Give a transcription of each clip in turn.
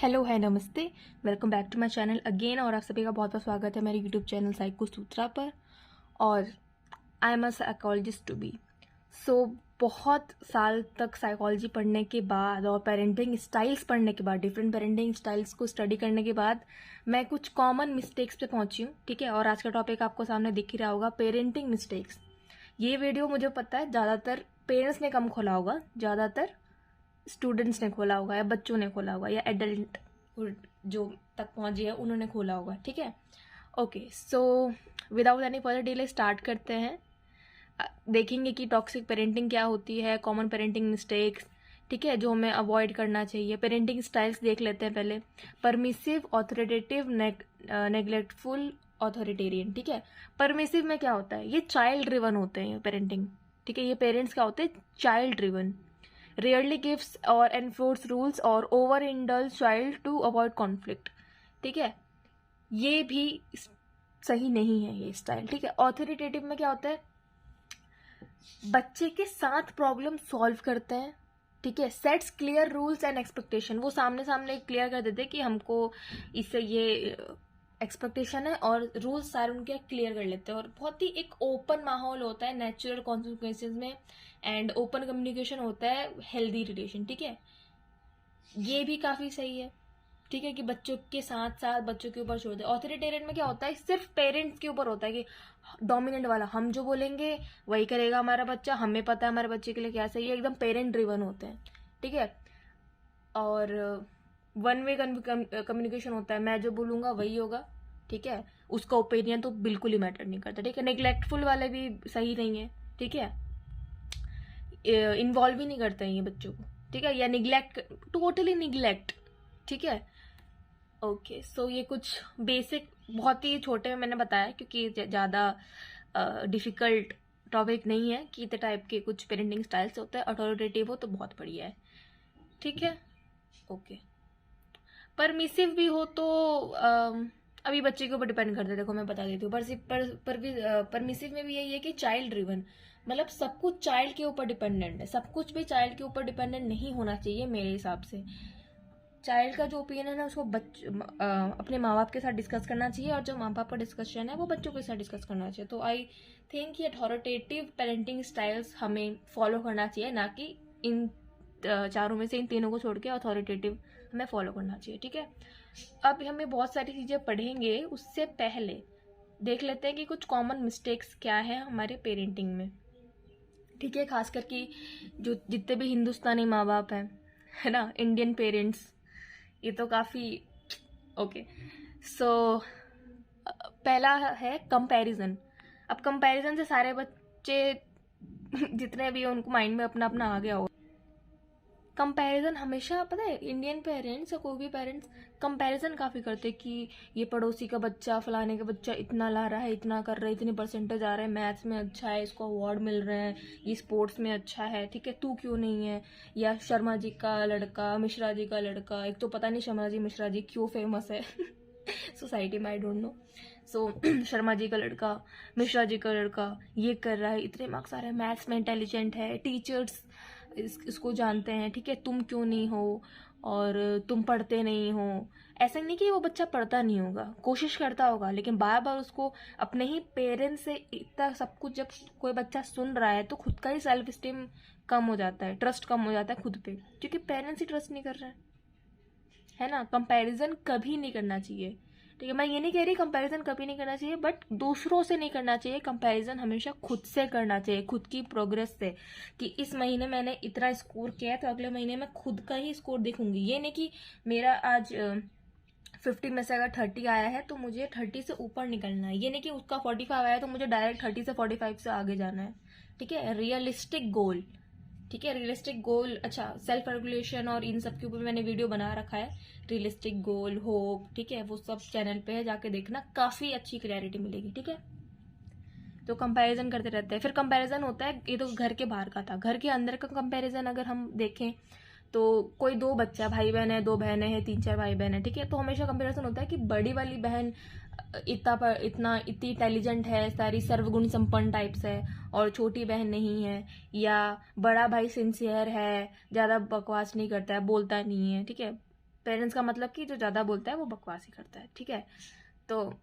Hello है नमस्ते। Welcome back to my channel again. और आप सभी का बहुत बहुत स्वागत है मेरे यूट्यूब चैनल साइको सूत्रा पर। और I am a psychologist to be. बहुत साल तक साइकोलॉजी पढ़ने के बाद और पेरेंटिंग स्टाइल्स पढ़ने के बाद, डिफरेंट पेरेंटिंग स्टाइल्स को स्टडी करने के बाद मैं कुछ कॉमन मिस्टेक्स पे पहुंची हूँ। ठीक है, और आज का टॉपिक आपको सामने दिख ही रहा होगा, पेरेंटिंग मिस्टेक्स। ये वीडियो मुझे पता है ज़्यादातर पेरेंट्स ने कम खोला होगा, ज़्यादातर स्टूडेंट्स ने खोला होगा या बच्चों ने खोला होगा या एडल्ट जो तक पहुंचे हैं उन्होंने खोला होगा। ठीक है, okay. So without any further delay start करते हैं। देखेंगे कि टॉक्सिक पेरेंटिंग क्या होती है, कॉमन पेरेंटिंग मिस्टेक्स, ठीक है, जो हमें अवॉइड करना चाहिए। पेरेंटिंग स्टाइल्स देख लेते हैं पहले। Permissive, authoritative, neglectful, authoritarian. ठीक है, परमिसिव में क्या होता है, ये चाइल्ड ड्रिवन होते हैं पेरेंटिंग। ठीक है, ये पेरेंट्स क्या होते हैं, child driven. Rarely gives or enforce rules or over indulge child to avoid conflict। ठीक है, ये भी सही नहीं है ये स्टाइल। ठीक है, ऑथोरिटेटिव में क्या होता है, बच्चे के साथ प्रॉब्लम सॉल्व करते हैं। ठीक है, sets clear rules and expectation. वो सामने सामने क्लियर कर देते हैं कि हमको इससे ये एक्सपेक्टेशन है और रूल्स सारे उनके क्लियर कर लेते हैं। और बहुत ही एक ओपन माहौल होता है नेचुरल कॉन्सिक्वेंसेज में, एंड ओपन कम्युनिकेशन होता है, हेल्दी रिलेशन। ठीक है, ये भी काफी सही है। ठीक है, कि बच्चों के साथ साथ बच्चों के ऊपर छोड़ दे। ऑथोरिटेरियन में क्या होता है, सिर्फ पेरेंट्स के ऊपर होता है कि डोमिनेंट वाला, हम जो बोलेंगे वही करेगा हमारा बच्चा, हमें पता है हमारे बच्चे के लिए क्या सही है, एकदम पेरेंट ड्रिवन होते हैं। ठीक है, और वन वे कम्युनिकेशन होता है, मैं जो बोलूंगा वही होगा। ठीक है, उसका ओपिनियन तो बिल्कुल ही मैटर नहीं करता। ठीक है, नेग्लेक्टफुल वाले भी सही नहीं है। ठीक है, इन्वॉल्व ही नहीं करते हैं ये बच्चों को। ठीक है, या निग्लेक्ट, टोटली निग्लेक्ट। ठीक है, ओके। सो ये कुछ बेसिक, बहुत ही छोटे में मैंने बताया क्योंकि ज़्यादा डिफिकल्ट टॉपिक नहीं है कि इतने टाइप के कुछ पेरेंटिंग स्टाइल्स होते हैं। अथॉरिटेटिव हो तो बहुत बढ़िया है। ठीक है, ओके। परमिसिव भी हो तो अभी बच्चे के ऊपर डिपेंड करता है। देखो मैं बता देती हूँ, परमिसिव में भी यही है कि चाइल्ड ड्रिवन, मतलब सब कुछ चाइल्ड के ऊपर डिपेंडेंट है। सब कुछ भी चाइल्ड के ऊपर डिपेंडेंट नहीं होना चाहिए मेरे हिसाब से। चाइल्ड का जो ओपिनियन है उसको अपने माँ बाप के साथ डिस्कस करना चाहिए, और जो माँ बाप का डिस्कशन है वो बच्चों के साथ डिस्कस करना चाहिए। तो आई थिंक ये अथॉरिटेटिव पेरेंटिंग स्टाइल्स हमें फॉलो करना चाहिए, ना कि इन चारों में से इन तीनों को छोड़ के अथॉरिटेटिव हमें फॉलो करना चाहिए। ठीक है, अब हमें बहुत सारी चीज़ें पढ़ेंगे, उससे पहले देख लेते हैं कि कुछ कॉमन मिस्टेक्स क्या है हमारे पेरेंटिंग में। ठीक है, खास करके जो जितने भी हिंदुस्तानी माँ बाप हैं, है ना, इंडियन पेरेंट्स, ये तो काफ़ी ओके। सो पहला है कंपैरिजन। अब कंपैरिजन से सारे बच्चे जितने भी उनको माइंड में अपना अपना आ गया हो। कंपैरिजन हमेशा, पता है, इंडियन पेरेंट्स या कोई भी पेरेंट्स कंपैरिजन काफ़ी करते हैं कि ये पड़ोसी का बच्चा, फलाने का बच्चा इतना ला रहा है, इतना कर रहा है, इतनी परसेंटेज आ रहा है, मैथ्स में अच्छा है, इसको अवार्ड मिल रहे हैं, ये स्पोर्ट्स में अच्छा है, ठीक है, तू क्यों नहीं है। या शर्मा जी का लड़का, मिश्रा जी का लड़का, एक तो पता नहीं शर्मा जी मिश्रा जी क्यों फेमस है सोसाइटी में, आई डोंट नो। सो शर्मा जी का लड़का, मिश्रा जी का लड़का ये कर रहा है, इतने मार्क्स आ रहे हैं, मैथ्स में इंटेलिजेंट है, टीचर्स इसको जानते हैं। ठीक है, तुम क्यों नहीं हो, और तुम पढ़ते नहीं हो। ऐसा नहीं कि वो बच्चा पढ़ता नहीं होगा, कोशिश करता होगा, लेकिन बार बार उसको अपने ही पेरेंट्स से इतना सब कुछ जब कोई बच्चा सुन रहा है तो खुद का ही सेल्फ स्टीम कम हो जाता है, ट्रस्ट कम हो जाता है खुद पे, क्योंकि पेरेंट्स ही ट्रस्ट नहीं कर रहे हैं, है ना। कंपैरिजन कभी नहीं करना चाहिए। ठीक है, मैं ये नहीं कह रही कंपैरिजन कभी नहीं करना चाहिए, बट दूसरों से नहीं करना चाहिए। कंपैरिजन हमेशा खुद से करना चाहिए, खुद की प्रोग्रेस से, कि इस महीने मैंने इतना स्कोर किया तो अगले महीने मैं खुद का ही स्कोर देखूंगी। ये नहीं कि मेरा आज 50 में से अगर 30 आया है तो मुझे 30 से ऊपर निकलना है। ये नहीं कि उसका 45 आया तो मुझे डायरेक्ट 30 से 45 से आगे जाना है। ठीक है, रियलिस्टिक गोल। ठीक है, रियलिस्टिक गोल, अच्छा, सेल्फ रेगुलेशन और इन सब के ऊपर मैंने वीडियो बना रखा है, रियलिस्टिक गोल, होप। ठीक है, वो सब चैनल पे है, जाके देखना, काफी अच्छी क्लैरिटी मिलेगी। ठीक है, तो कंपैरिजन करते रहते हैं। फिर कंपैरिजन होता है, ये तो घर के बाहर का था, घर के अंदर का कंपैरिजन अगर हम देखें तो कोई दो बच्चा, भाई बहन है, दो बहनें हैं, 3-4 भाई बहन है। ठीक है, तो हमेशा कंपैरिजन होता है कि बड़ी वाली बहन इतनी इंटेलिजेंट है, सारी सर्वगुण संपन्न टाइप्स है, और छोटी बहन नहीं है। या बड़ा भाई सिंसियर है, ज्यादा बकवास नहीं करता है, बोलता नहीं है। ठीक है, पेरेंट्स का मतलब कि जो ज़्यादा बोलता है वो बकवास ही करता है, ठीक है। तो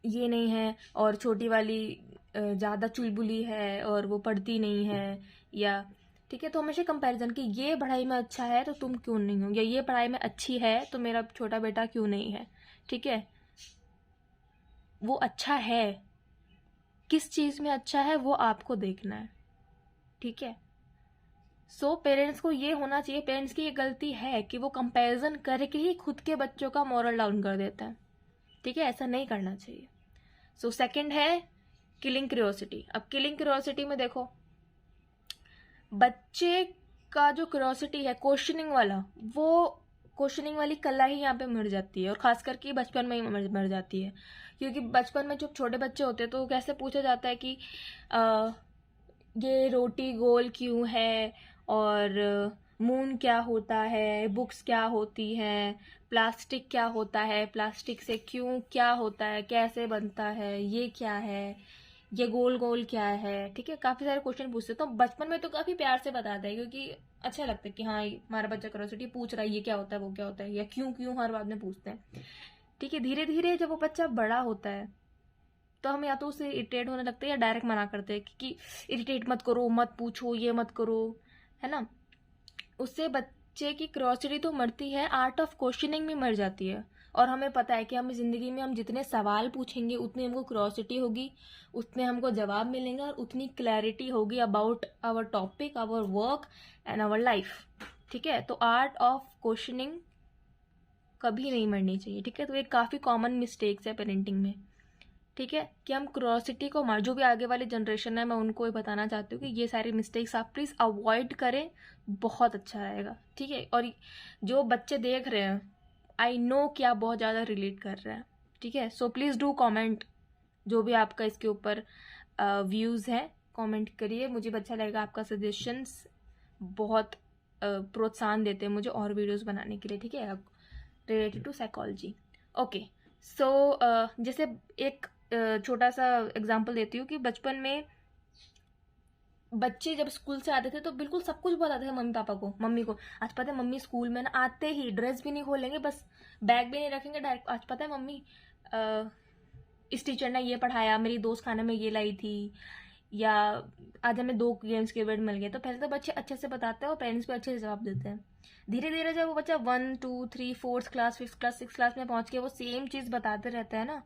ये नहीं है, और छोटी वाली ज़्यादा चुलबुली है और वो पढ़ती नहीं है, या ठीक है। तो हमेशा कंपैरिजन कि ये पढ़ाई में अच्छा है तो तुम क्यों नहीं हो, या ये पढ़ाई में अच्छी है तो मेरा छोटा बेटा क्यों नहीं है, ठीक है। वो अच्छा है, किस चीज़ में अच्छा है वो आपको देखना है, ठीक है। सो पेरेंट्स को ये होना चाहिए, पेरेंट्स की ये गलती है कि वो कंपैरिजन करके ही खुद के बच्चों का मोरल डाउन कर देते हैं, ठीक है। ऐसा नहीं करना चाहिए। सो सेकंड है किलिंग क्यूरियोसिटी। अब किलिंग क्यूरियोसिटी में देखो, बच्चे का जो क्यूरियोसिटी है क्वेश्चनिंग वाला, वो क्वेश्चनिंग वाली कला ही यहाँ पे मर जाती है, और खास करके बचपन में ही मर जाती है। क्योंकि बचपन में जब छोटे बच्चे होते हैं तो कैसे पूछा जाता है कि ये रोटी गोल क्यों है, और मून क्या होता है, बुक्स क्या होती हैं, प्लास्टिक क्या होता है, प्लास्टिक से क्यों क्या होता है, कैसे बनता है, ये क्या है, ये गोल गोल क्या है, ठीक है। काफ़ी सारे क्वेश्चन पूछते हैं, तो बचपन में तो काफ़ी प्यार से बताते हैं क्योंकि अच्छा लगता है कि हाँ हमारा बच्चा क्यूरियोसिटी पूछ रहा है, ये क्या होता है, वो क्या होता है, या क्यों क्यों हर बात में पूछते हैं, ठीक है। धीरे धीरे जब वो बच्चा बड़ा होता है तो हम या तो उससे इरिटेट होने लगते हैं या डायरेक्ट मना करते हैं कि इरिटेट मत करो, मत पूछो, ये मत करो, है ना। उससे बच्चे की क्यूरियोसिटी तो मरती है, आर्ट ऑफ क्वेश्चनिंग भी मर जाती है। और हमें पता है कि हमें ज़िंदगी में हम जितने सवाल पूछेंगे उतनी हमको क्यूरियोसिटी होगी, उतने हमको जवाब मिलेंगे, और उतनी क्लैरिटी होगी about our topic, our work and our life, ठीक है। तो आर्ट ऑफ क्वेश्चनिंग कभी नहीं मरनी चाहिए, ठीक है। तो ये काफ़ी कॉमन मिस्टेक्स है पेरेंटिंग में, ठीक है, कि हम क्यूरियोसिटी को जो भी आगे वाली जनरेशन है मैं उनको ये बताना चाहती हूँ कि ये सारी मिस्टेक्स आप प्लीज़ अवॉइड करें, बहुत अच्छा रहेगा, ठीक है। और जो बच्चे देख रहे हैं, आई नो कि आप बहुत ज़्यादा रिलेट कर रहे हैं, ठीक है। सो प्लीज़ डू कमेंट, जो भी आपका इसके ऊपर व्यूज़ है कमेंट करिए, मुझे अच्छा लगेगा। आपका सजेशंस बहुत प्रोत्साहन देते हैं मुझे और वीडियोस बनाने के लिए, ठीक है, रिलेटेड टू साइकोलॉजी। ओके, सो जैसे एक छोटा सा एग्जांपल देती हूँ कि बचपन में बच्चे जब स्कूल से आते थे तो बिल्कुल सब कुछ बताते थे मम्मी पापा को, मम्मी को। आज पता है मम्मी स्कूल में ना आते ही ड्रेस भी नहीं खोलेंगे, बस बैग भी नहीं रखेंगे, डायरेक्ट आज पता है मम्मी इस टीचर ने ये पढ़ाया, मेरी दोस्त खाने में ये लाई थी, या आज हमें 2 गेम्स के वर्ड मिल गए। तो पहले तो बच्चे अच्छे से बताते हैं और पेरेंट्स भी अच्छे से जवाब देते हैं। धीरे धीरे जब वो बच्चा 1 2 3 4th class 5th class 6th class में पहुंच के वो सेम चीज़ बताते रहता है ना,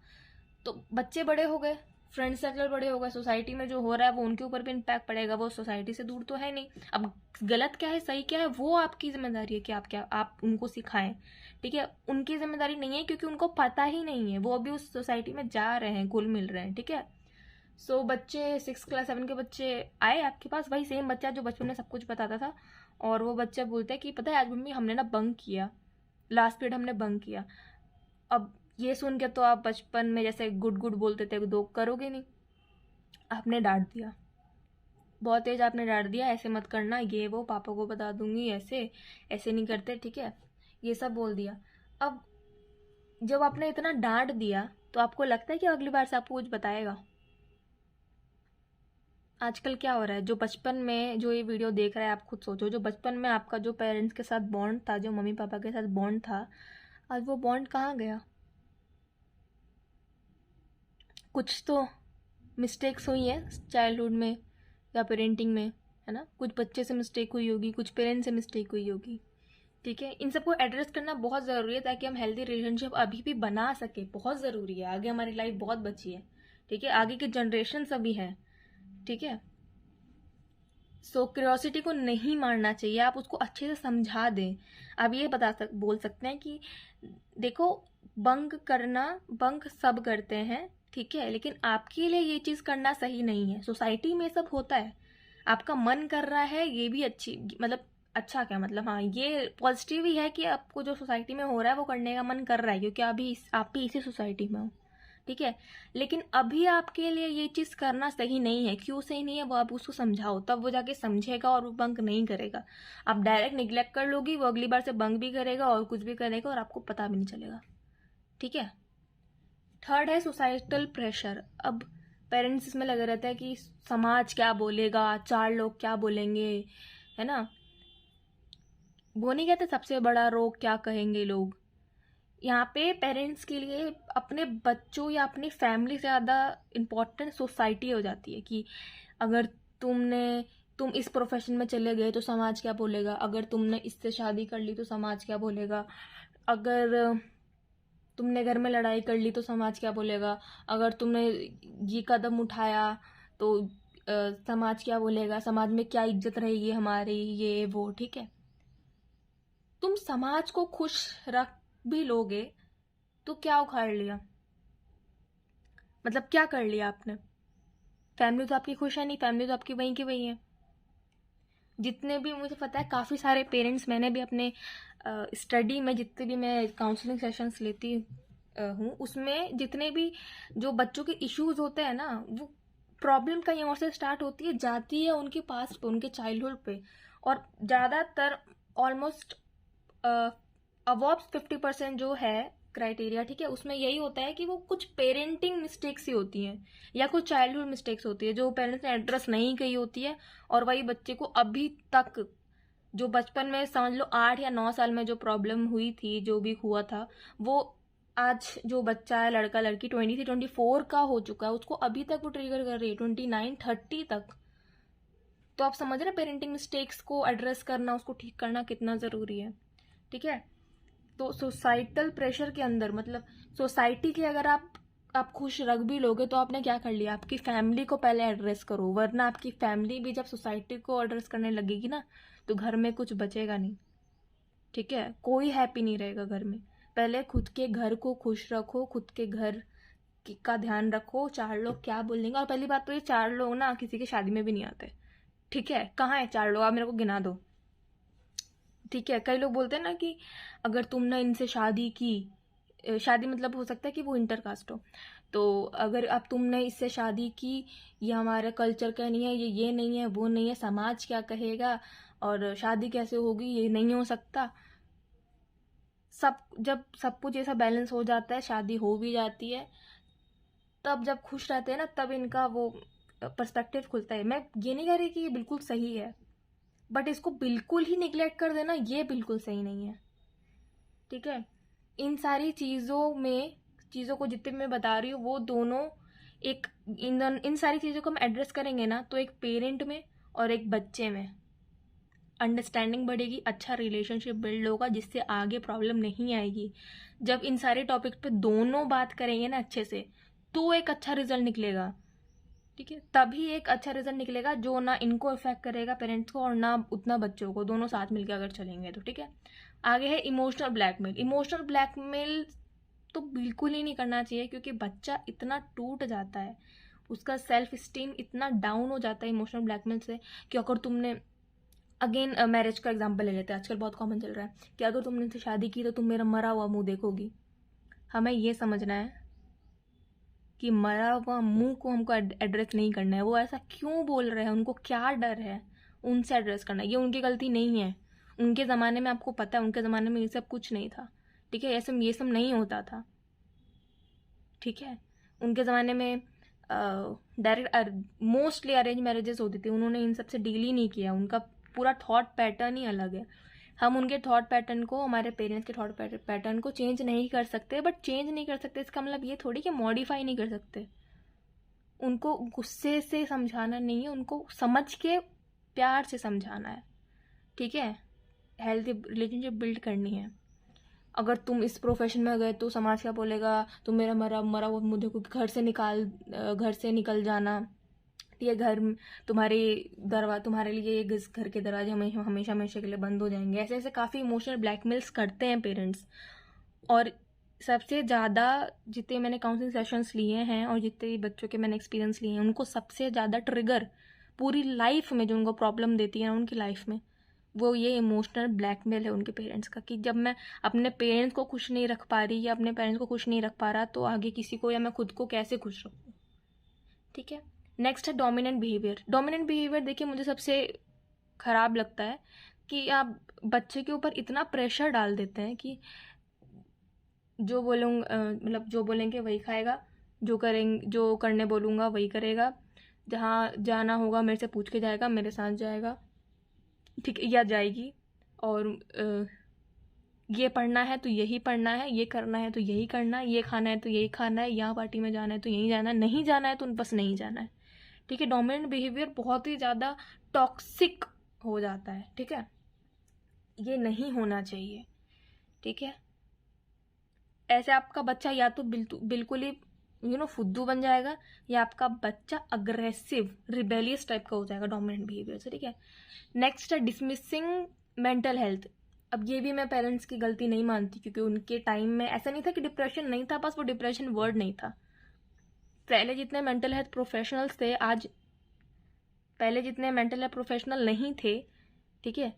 तो बच्चे बड़े हो गए, फ्रेंड सर्कल बड़े हो गए, सोसाइटी में जो हो रहा है वो उनके ऊपर भी इम्पैक्ट पड़ेगा, वो सोसाइटी से दूर तो है नहीं। अब गलत क्या है सही क्या है वो आपकी जिम्मेदारी है कि आप उनको सिखाएं, ठीक है। उनकी जिम्मेदारी नहीं है क्योंकि उनको पता ही नहीं है, वो अभी उस सोसाइटी में जा रहे हैं, घुल मिल रहे हैं, ठीक है। सो बच्चे 6 क्लास 7 के बच्चे आए आपके पास, वही सेम बच्चा जो बचपन में सब कुछ बताता था, और वो बच्चा बोलता है कि पता है आज मम्मी हमने ना बंक किया, लास्ट पीरियड हमने बंक किया। अब ये सुन के तो आप बचपन में जैसे गुड गुड बोलते थे दो करोगे नहीं, आपने डांट दिया, बहुत तेज आपने डांट दिया, ऐसे मत करना, ये वो पापा को बता दूंगी, ऐसे ऐसे नहीं करते, ठीक है, ये सब बोल दिया। अब जब आपने इतना डांट दिया तो आपको लगता है कि अगली बार से आपको कुछ बताएगा? आजकल क्या हो रहा है, जो बचपन में जो ये वीडियो देख रहा है आप खुद सोचो, जो बचपन में आपका जो पेरेंट्स के साथ बॉन्ड था, जो मम्मी पापा के साथ बॉन्ड था, आज वो बॉन्ड कहाँ गया? कुछ तो मिस्टेक्स हुई हैं चाइल्डहुड में या पेरेंटिंग में, है ना। कुछ बच्चे से मिस्टेक हुई होगी, कुछ पेरेंट्स से मिस्टेक हुई होगी, ठीक है। इन सबको एड्रेस करना बहुत ज़रूरी है ताकि हम हेल्दी रिलेशनशिप अभी भी बना सके, बहुत ज़रूरी है। आगे हमारी लाइफ बहुत बची है, ठीक है, आगे की जनरेशन अभी है, ठीक है। सो क्यूरियोसिटी को नहीं मारना चाहिए, आप उसको अच्छे से समझा दें। आप ये बोल सकते हैं कि देखो बंक सब करते हैं, ठीक है, लेकिन आपके लिए ये चीज़ करना सही नहीं है, सोसाइटी में सब होता है, आपका मन कर रहा है, ये भी अच्छी मतलब अच्छा क्या मतलब, हाँ ये पॉजिटिव ही है कि आपको जो सोसाइटी में हो रहा है वो करने का मन कर रहा है क्योंकि अभी आप भी इसी सोसाइटी में हो, ठीक है। लेकिन अभी आपके लिए ये चीज़ करना सही नहीं है, क्यों सही नहीं है वो आप उसको समझाओ, तब वो जाके समझेगा और वो बंक नहीं करेगा। आप डायरेक्ट निगलेक्ट कर लोगी, वो अगली बार से बंक भी करेगा और कुछ भी करेगा और आपको पता भी नहीं चलेगा, ठीक है। थर्ड है सोसाइटल प्रेशर। अब पेरेंट्स इसमें लगे रहते हैं कि समाज क्या बोलेगा, 4 लोग क्या बोलेंगे, है ना। वो नहीं कहते सबसे बड़ा रोग क्या कहेंगे लोग। यहाँ पे पेरेंट्स के लिए अपने बच्चों या अपनी फैमिली से ज़्यादा इम्पोर्टेंट सोसाइटी हो जाती है कि अगर तुम इस प्रोफेशन में चले गए तो समाज क्या बोलेगा, अगर तुमने इससे शादी कर ली तो समाज क्या बोलेगा, अगर तुमने घर में लड़ाई कर ली तो समाज क्या बोलेगा, अगर तुमने ये कदम उठाया तो समाज क्या बोलेगा, समाज में क्या इज्जत रहेगी हमारी, ये वो। ठीक है, तुम समाज को खुश रख भी लोगे तो क्या उखाड़ लिया, मतलब क्या कर लिया आपने। फैमिली तो आपकी खुश है नहीं, फैमिली तो आपकी वहीं की वहीं है। जितने भी मुझे पता है काफ़ी सारे पेरेंट्स, मैंने भी अपने स्टडी में जितने भी मैं काउंसलिंग सेशंस लेती हूँ उसमें जितने भी जो बच्चों के इश्यूज होते हैं ना, वो प्रॉब्लम कहीं और से स्टार्ट होती है, जाती है उनके पास पे, उनके चाइल्डहुड पे। और ज़्यादातर ऑलमोस्ट अबव 50% जो है क्राइटेरिया, ठीक है, उसमें यही होता है कि वो कुछ पेरेंटिंग मिस्टेक्स ही होती हैं या कुछ चाइल्डहुड मिस्टेक्स होती है जो पेरेंट्स ने एड्रेस नहीं की होती है, और वही बच्चे को अभी तक जो बचपन में समझ लो 8 या 9 साल में जो प्रॉब्लम हुई थी, जो भी हुआ था, वो आज जो बच्चा है, लड़का लड़की 23-24 का हो चुका है, उसको अभी तक वो ट्रिगर कर रही है 29-30 तक। तो आप समझ रहे हैं पेरेंटिंग मिस्टेक्स को एड्रेस करना, उसको ठीक करना कितना ज़रूरी है। ठीक है, तो सोसाइटल प्रेशर के अंदर, मतलब सोसाइटी के अगर आप खुश रख भी लोगे तो आपने क्या कर लिया, आपकी फैमिली को पहले एड्रेस करो, वरना आपकी फैमिली भी जब सोसाइटी को एड्रेस करने लगेगी ना तो घर में कुछ बचेगा नहीं। ठीक है, कोई हैप्पी नहीं रहेगा घर में। पहले खुद के घर को खुश रखो, खुद के घर का ध्यान रखो, 4 लोग क्या बोलेंगे। और पहली बात तो ये 4 लोग ना किसी की शादी में भी नहीं आते। ठीक है, कहाँ है 4 लोग, आप मेरे को गिना दो। ठीक है, कई लोग बोलते हैं ना कि अगर तुमने इनसे शादी की, शादी मतलब हो सकता है कि वो इंटरकास्ट हो, तो अगर अब तुमने इससे शादी की, ये हमारे कल्चर का नहीं है, ये नहीं है, वो नहीं है, समाज क्या कहेगा, और शादी कैसे होगी, ये नहीं हो सकता। जब सब कुछ ऐसा बैलेंस हो जाता है, शादी हो भी जाती है, तब जब खुश रहते हैं ना, तब इनका वो पर्सपेक्टिव खुलता है। मैं ये नहीं कह रही कि ये बिल्कुल सही है, बट इसको बिल्कुल ही निगलेक्ट कर देना ये बिल्कुल सही नहीं है। ठीक है, इन सारी चीज़ों को जितने मैं बता रही हूँ वो दोनों एक इन सारी चीज़ों को हम एड्रेस करेंगे ना तो एक पेरेंट में और एक बच्चे में अंडरस्टैंडिंग बढ़ेगी, अच्छा रिलेशनशिप बिल्ड होगा, जिससे आगे प्रॉब्लम नहीं आएगी। जब इन सारे टॉपिक पे दोनों बात करेंगे ना अच्छे से तो एक अच्छा रिजल्ट निकलेगा। ठीक है, तभी एक अच्छा रिजल्ट निकलेगा जो ना इनको इफेक्ट करेगा पेरेंट्स को और ना उतना बच्चों को, दोनों साथ मिलकर अगर चलेंगे तो। ठीक है, आगे है इमोशनल ब्लैकमेल। इमोशनल ब्लैकमेल तो बिल्कुल ही नहीं करना चाहिए, क्योंकि बच्चा इतना टूट जाता है, उसका सेल्फ स्टीम इतना डाउन हो जाता है इमोशनल ब्लैकमेल से कि अगर तुमने, अगेन मैरिज का एग्जाम्पल ले लेते हैं, आजकल बहुत कॉमन चल रहा है कि अगर तुमने इनसे शादी की तो तुम मेरा मरा हुआ मुंह देखोगी। हमें ये समझना है कि मरा हुआ मुंह को हमको एड्रेस नहीं करना है। वो ऐसा क्यों बोल रहे हैं, उनको क्या डर है, उनसे एड्रेस करना है। ये उनकी गलती नहीं है, उनके ज़माने में आपको पता है उनके ज़माने में ये सब कुछ नहीं था। ठीक है, ऐसे ये सब नहीं होता था। ठीक है, उनके ज़माने में डायरेक्ट मोस्टली अरेंज मैरिजेस होती थी, उन्होंने इन सब से डील ही नहीं किया, उनका पूरा थॉट पैटर्न ही अलग है। हम उनके थॉट पैटर्न को, हमारे पेरेंट्स के थॉट पैटर्न को चेंज नहीं कर सकते, बट चेंज नहीं कर सकते इसका मतलब ये थोड़ी कि मॉडिफाई नहीं कर सकते। उनको गुस्से से समझाना नहीं है, उनको समझ के प्यार से समझाना है। ठीक है, हेल्थी रिलेशनशिप बिल्ड करनी है। अगर तुम इस प्रोफेशन में गए तो समाज क्या बोलेगा, तुम मेरा मरा मरा वो मुझे को घर से निकल जाना। ये घर तुम्हारे लिए ये घर के दरवाजे हमेशा हमेशा हमेशा के लिए बंद हो जाएंगे। ऐसे ऐसे काफ़ी इमोशनल ब्लैकमेल्स करते हैं पेरेंट्स। और सबसे ज़्यादा जितने मैंने काउंसलिंग सेशंस लिए हैं और जितने भी बच्चों के मैंने एक्सपीरियंस लिए हैं, उनको सबसे ज़्यादा ट्रिगर पूरी लाइफ में जो उनको प्रॉब्लम देती है ना उनकी लाइफ में, वो ये इमोशनल ब्लैकमेल है उनके पेरेंट्स का, कि जब मैं अपने पेरेंट्स को खुश नहीं रख पा रही या अपने पेरेंट्स को खुश नहीं रख पा रहा तो आगे किसी को या मैं खुद को कैसे खुश रखूँ। ठीक है, नेक्स्ट है डोमिनेंट बिहेवियर। डोमिनेंट बिहेवियर देखिए मुझे सबसे ख़राब लगता है कि आप बच्चे के ऊपर इतना प्रेशर डाल देते हैं कि जो मतलब जो बोलेंगे वही खाएगा, जो करने बोलूँगा वही करेगा, जहाँ जाना होगा मेरे से पूछ के जाएगा, मेरे साथ जाएगा, ठीक है, या जाएगी। और ये पढ़ना है तो यही पढ़ना है, ये करना है तो यही करना है, ये खाना है तो यही खाना है, यहाँ पार्टी में जाना है तो यहीं जाना है, नहीं जाना है तो बस नहीं जाना है। ठीक है, डोमिनेंट बिहेवियर बहुत ही ज़्यादा टॉक्सिक हो जाता है। ठीक है, ये नहीं होना चाहिए। ठीक है, ऐसे आपका बच्चा या तो बिल्कुल ही फुद्दू बन जाएगा, या आपका बच्चा अग्रेसिव रिबेलियस टाइप का हो जाएगा डोमिनेंट बिहेवियर से। ठीक है, नेक्स्ट है डिसमिसिंग मेंटल हेल्थ। अब ये भी मैं पेरेंट्स की गलती नहीं मानती, क्योंकि उनके टाइम में ऐसा नहीं था कि डिप्रेशन नहीं था, बस वो डिप्रेशन वर्ड नहीं था। पहले जितने मेंटल हेल्थ प्रोफेशनल्स थे, आज पहले जितने मेंटल हेल्थ प्रोफेशनल नहीं थे, ठीक है,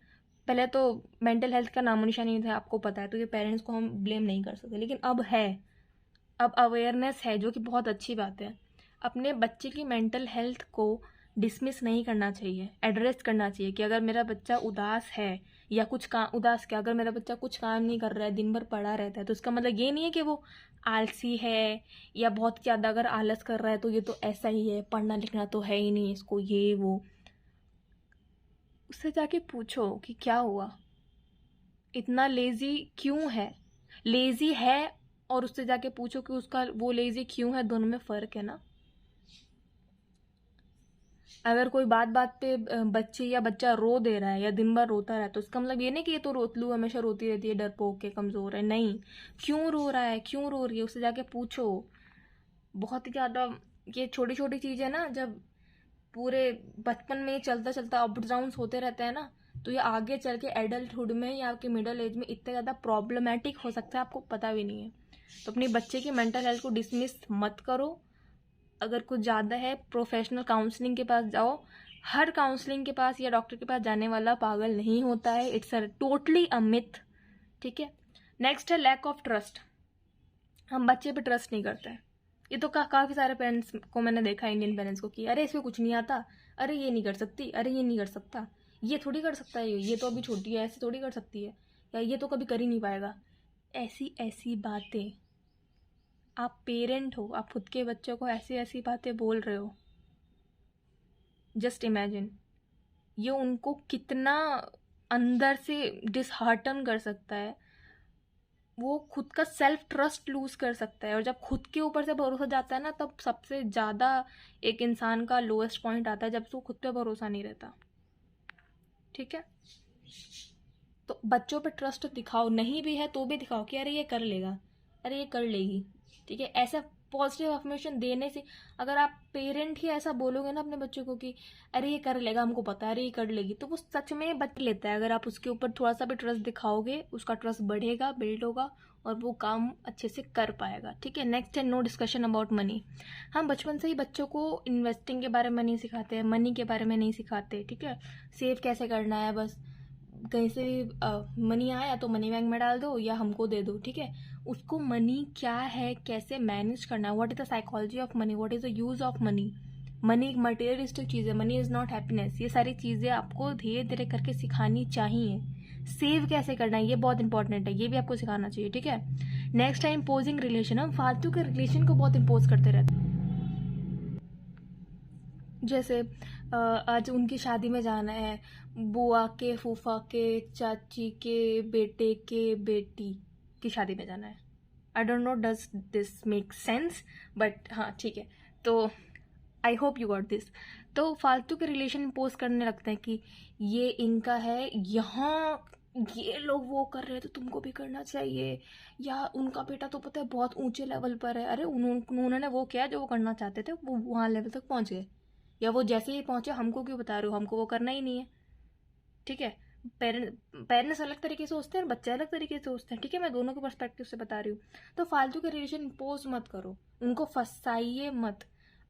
पहले तो मेंटल हेल्थ का नामो निशान नहीं था, आपको पता है, तो ये पेरेंट्स को हम ब्लेम नहीं कर सकते। लेकिन अब है, अब अवेयरनेस है, जो कि बहुत अच्छी बात है। अपने बच्चे की मेंटल हेल्थ को डिसमिस नहीं करना चाहिए, एड्रेस करना चाहिए कि अगर मेरा बच्चा उदास है या कुछ काम, उदास क्या, अगर मेरा बच्चा कुछ काम नहीं कर रहा है, दिन भर पड़ा रहता है, तो इसका मतलब ये नहीं है कि वो आलसी है, या बहुत ज़्यादा अगर आलस कर रहा है तो ये तो ऐसा ही है, पढ़ना लिखना तो है ही नहीं इसको, ये वो। उससे जाके पूछो कि क्या हुआ, इतना लेजी क्यों है, लेजी है, और उससे जाके पूछो कि उसका वो लेजी क्यों है, दोनों में फ़र्क है ना। अगर कोई बात बात पे बच्चे या बच्चा रो दे रहा है या दिन भर रोता रहा है, तो इसका मतलब ये नहीं कि ये तो रोतलू हमेशा रोती रहती है, डरपोक के, कमज़ोर है। नहीं, क्यों रो रहा है, क्यों रो रही है, उससे जाके पूछो। बहुत ही ज़्यादा ये छोटी छोटी चीज़ें ना, जब पूरे बचपन में चलता चलता अप डाउन्स होते रहते हैं ना, तो ये आगे चल के एडल्टहुड में या आपके मिडिल एज में इतना ज़्यादा प्रॉब्लमेटिक हो सकता है, आपको पता भी नहीं है। तो अपने बच्चे की मेंटल हेल्थ को डिसमिस मत करो। अगर कुछ ज़्यादा है, प्रोफेशनल काउंसलिंग के पास जाओ। हर काउंसलिंग के पास या डॉक्टर के पास जाने वाला पागल नहीं होता है, it's a totally a myth. ठीक है, नेक्स्ट है लैक ऑफ ट्रस्ट। हम बच्चे पे ट्रस्ट नहीं करते हैं। ये तो काफ़ी सारे पेरेंट्स को मैंने देखा है, इंडियन पेरेंट्स को, कि अरे इसमें कुछ नहीं आता, अरे ये नहीं कर सकती, अरे ये नहीं कर सकता, ये थोड़ी कर सकता है, ये तो अभी छोटी है, ऐसे थोड़ी कर सकती है, या ये तो कभी कर ही नहीं पाएगा। ऐसी ऐसी बातें, आप पेरेंट हो, आप खुद के बच्चों को ऐसी ऐसी बातें बोल रहे हो। जस्ट इमेजिन, ये उनको कितना अंदर से डिसहार्टन कर सकता है। वो खुद का सेल्फ ट्रस्ट लूज कर सकता है, और जब खुद के ऊपर से भरोसा जाता है ना, तब सबसे ज़्यादा एक इंसान का लोएस्ट पॉइंट आता है, जब वो खुद पे भरोसा नहीं रहता। ठीक है, तो बच्चों पे ट्रस्ट दिखाओ, नहीं भी है तो भी दिखाओ कि अरे ये कर लेगा, अरे ये कर लेगी। ठीक है, ऐसा पॉजिटिव अफर्मेशन देने से, अगर आप पेरेंट ही ऐसा बोलोगे ना अपने बच्चों को कि अरे ये कर लेगा, हमको पता है, अरे ये कर लेगी, तो वो सच में बच लेता है। अगर आप उसके ऊपर थोड़ा सा भी ट्रस्ट दिखाओगे, उसका ट्रस्ट बढ़ेगा, बिल्ड होगा, और वो काम अच्छे से कर पाएगा। ठीक है, नेक्स्ट है नो डिस्कशन अबाउट मनी। हम बचपन से ही बच्चों को इन्वेस्टिंग के बारे में नहीं सिखाते हैं, मनी के बारे में नहीं सिखाते। ठीक है, सेव कैसे करना है, बस कहीं से भी मनी आया तो मनी बैंक में डाल दो या हमको दे दो। ठीक है, उसको मनी क्या है, कैसे मैनेज करना है, what is the psychology of money, what is the use of money. Money एक मटेरियलिस्टिक चीज़ है, मनी इज़ नॉट हैप्पीनेस। ये सारी चीज़ें आपको धीरे धीरे करके सिखानी चाहिए। सेव कैसे करना है, ये बहुत इंपॉर्टेंट है, ये भी आपको सिखाना चाहिए। ठीक है, नेक्स्ट है इम्पोजिंग रिलेशन। हम फालतू के रिलेशन को बहुत इम्पोज करते रहते हैं। जैसे आज उनकी शादी में जाना है, बुआ के, फूफा के, चाची के बेटे के बेटी की शादी में जाना है। I don't know does this make sense, but हाँ ठीक है, तो I hope you got this. तो फालतू के रिलेशन इम्पोज करने लगते हैं कि ये इनका है, यहाँ ये लोग वो कर रहे हैं तो तुमको भी करना चाहिए, या उनका बेटा तो पता है बहुत ऊंचे लेवल पर है, अरे उन्होंने वो किया जो वो करना चाहते थे, वो वहाँ लेवल तक पहुँच गए, या वो जैसे ही पहुँचे हमको क्यों बता रहे हो, हमको वो करना ही नहीं है। ठीक है, पेरेंट्स अलग तरीके से सोचते हैं, बच्चे अलग तरीके से सोचते हैं। ठीक है, मैं दोनों के पर्सपेक्टिव से बता रही हूँ। तो फालतू के रिलेशन इम्पोज मत करो, उनको फंसाइए मत।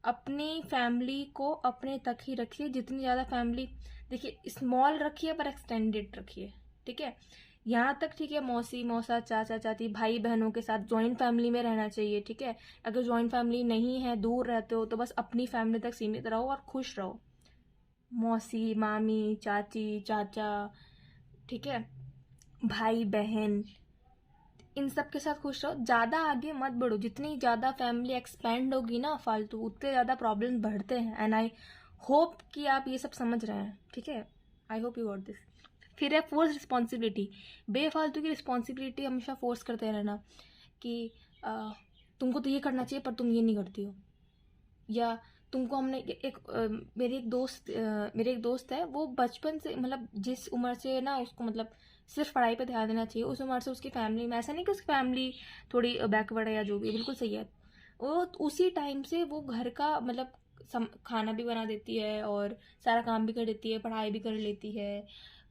अपनी फैमिली को अपने तक ही रखिए, जितनी ज़्यादा फैमिली, देखिए स्मॉल रखिए पर एक्सटेंडेड रखिए। ठीक है, यहाँ तक ठीक है, मौसी मौसा, चाचा चाची, भाई बहनों के साथ जॉइंट फैमिली में रहना चाहिए। ठीक है, अगर जॉइंट फैमिली नहीं है, दूर रहते हो, तो बस अपनी फैमिली तक सीमित रहो और खुश रहो। मौसी, मामी, चाची, चाचा, ठीक है, भाई बहन, इन सब के साथ खुश रहो, ज़्यादा आगे मत बढ़ो। जितनी ज़्यादा फैमिली एक्सपेंड होगी ना फालतू, उतने ज़्यादा प्रॉब्लम बढ़ते हैं। एंड आई होप कि आप ये सब समझ रहे हैं। ठीक है, I hope you got this. फिर है फोर्स रिस्पॉन्सिबिलिटी, बेफालतू की रिस्पॉन्सिबिलिटी हमेशा फोर्स करते रहना कि तुमको तो ये करना चाहिए पर तुम ये नहीं करती हो, या तुमको हमने मेरी एक दोस्त है, वो बचपन से मतलब जिस उम्र से ना उसको मतलब सिर्फ पढ़ाई पे ध्यान देना चाहिए, उस उम्र से उसकी फैमिली में, ऐसा नहीं कि उसकी फैमिली थोड़ी बैकवर्ड है या जो भी, बिल्कुल सही है, वो उसी टाइम से वो घर का मतलब खाना भी बना देती है और सारा काम भी कर देती है, पढ़ाई भी कर लेती है,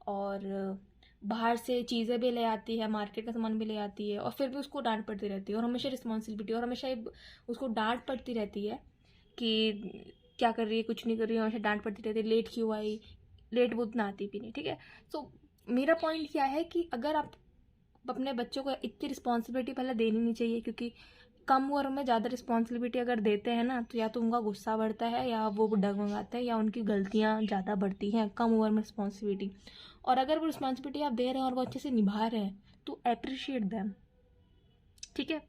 और बाहर से चीज़ें भी ले आती है, मार्केट का सामान भी ले आती है, और फिर भी उसको डांट पड़ती रहती है, और हमेशा रिस्पॉन्सिबिलिटी, और हमेशा उसको डांट पड़ती रहती है कि क्या कर रही है, कुछ नहीं कर रही है, हमेशा डांट पड़ती रहती है, लेट क्यों आई, लेट वो उतना आती भी नहीं, ठीक है। सो मेरा पॉइंट क्या है कि अगर आप अपने बच्चों को इतनी रिस्पॉन्सिबिलिटी पहले देनी नहीं चाहिए, क्योंकि कम उम्र में ज़्यादा रिस्पॉन्सिबिलिटी अगर देते हैं ना, तो या तो उनका गुस्सा बढ़ता है, या वो डगमगाते हैं, या उनकी गलतियाँ ज़्यादा बढ़ती हैं कम उम्र में रिस्पॉन्सिबिलिटी। और अगर वो रिस्पॉन्सिबिलिटी आप दे रहे हैं और वो अच्छे से निभा रहे हैं तो अप्रिशिएट देम, ठीक है।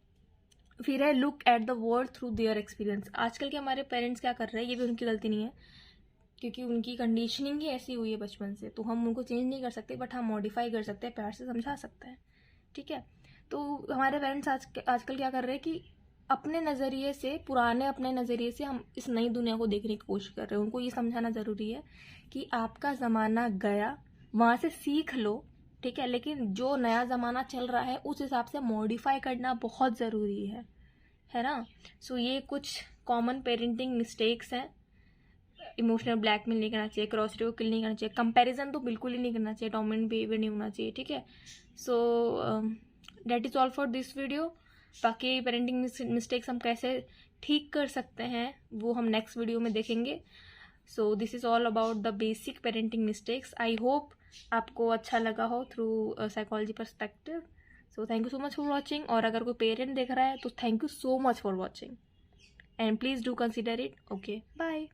फिर है look at the world through their experience. आजकल के हमारे पेरेंट्स क्या कर रहे हैं, ये भी उनकी गलती नहीं है, क्योंकि उनकी कंडीशनिंग ही ऐसी हुई है बचपन से, तो हम उनको चेंज नहीं कर सकते, बट हम मॉडिफाई कर सकते हैं, प्यार से समझा सकते हैं, ठीक है। तो हमारे पेरेंट्स आजकल क्या कर रहे हैं कि अपने नज़रिए से, पुराने अपने नज़रिए से हम इस नई दुनिया को देखने की कोशिश कर रहे हैं। उनको ये समझाना ज़रूरी है कि आपका ज़माना गया, वहाँ से सीख लो, ठीक है, लेकिन जो नया ज़माना चल रहा है उस हिसाब से मॉडिफाई करना बहुत ज़रूरी है ना। सो ये कुछ कॉमन पेरेंटिंग मिस्टेक्स हैं। इमोशनल ब्लैकमेल नहीं करना चाहिए, क्रॉसिटी को किल नहीं करना चाहिए, कंपैरिजन तो बिल्कुल ही नहीं करना चाहिए, डोमिनेंट बिहेवियर नहीं होना चाहिए, ठीक है। So that is all for this video. बाकी पेरेंटिंग मिस्टेक्स हम कैसे ठीक कर सकते हैं वो हम नेक्स्ट वीडियो में देखेंगे। So this is all about the basic parenting mistakes. I hope आपको अच्छा लगा हो through psychology perspective. So thank you so much for watching, और अगर कोई पेरेंट देख रहा है तो thank you so much for watching, and please do consider it. Okay, bye.